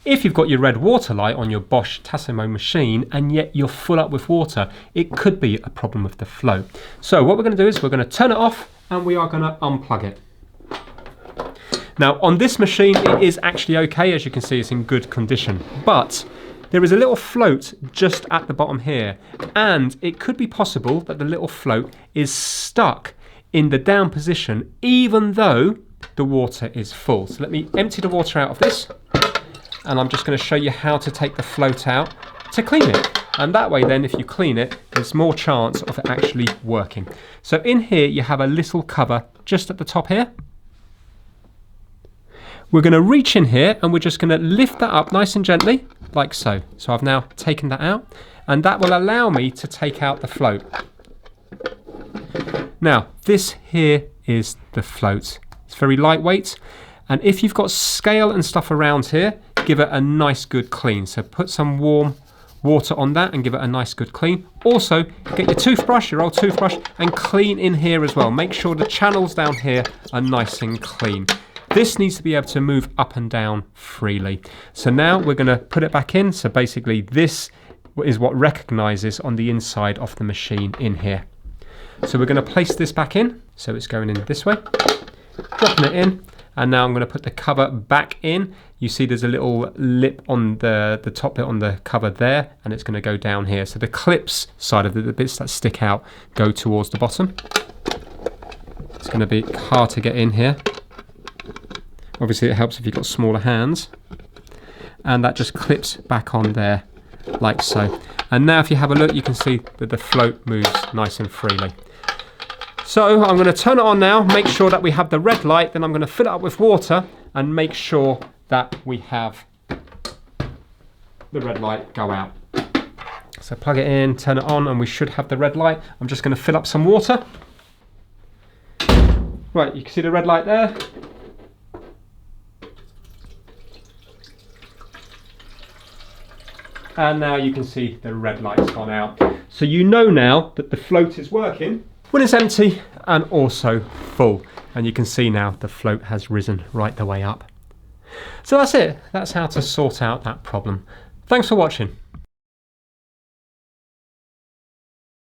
If you've got your red water light on your Bosch Tassimo machine and yet you're full up with water, it could be a problem with the flow. So what we're going to do is we're going to turn it off and we are going to unplug it. Now on this machine it is actually okay, as you can see it's in good condition, but there is a little float just at the bottom here, and it could be possible that the little float is stuck in the down position even though the water is full. So let me empty the water out of this, and I'm just going to show you how to take the float out to clean it. And that way then if you clean it, there's more chance of it actually working. So in here you have a little cover just at the top here. We're going to reach in here and we're just going to lift that up nice and gently, like so. So I've now taken that out, and that will allow me to take out the float. Now, this here is the float. It's very lightweight, and if you've got scale and stuff around here, give it a nice good clean. So put some warm water on that and give it a nice good clean. Also, get your toothbrush, your old toothbrush, and clean in here as well. Make sure the channels down here are nice and clean. This needs to be able to move up and down freely. So now we're going to put it back in. So basically this is what recognizes on the inside of the machine in here. So we're going to place this back in. So it's going in this way, dropping it in. And now I'm going to put the cover back in. You see there's a little lip on the top bit on the cover there, and it's going to go down here. So the clips side of it, the bits that stick out, go towards the bottom. It's going to be hard to get in here. Obviously it helps if you've got smaller hands, and that just clips back on there like so. And now if you have a look, you can see that the float moves nice and freely. So I'm going to turn it on now, make sure that we have the red light, then I'm going to fill it up with water and make sure that we have the red light go out. So plug it in, turn it on, and we should have the red light. I'm just going to fill up some water. Right, you can see the red light there. And now you can see the red light's gone out. So you know now that the float is working when it's empty and also full. And you can see now the float has risen right the way up. So that's it. That's how to sort out that problem. Thanks for watching.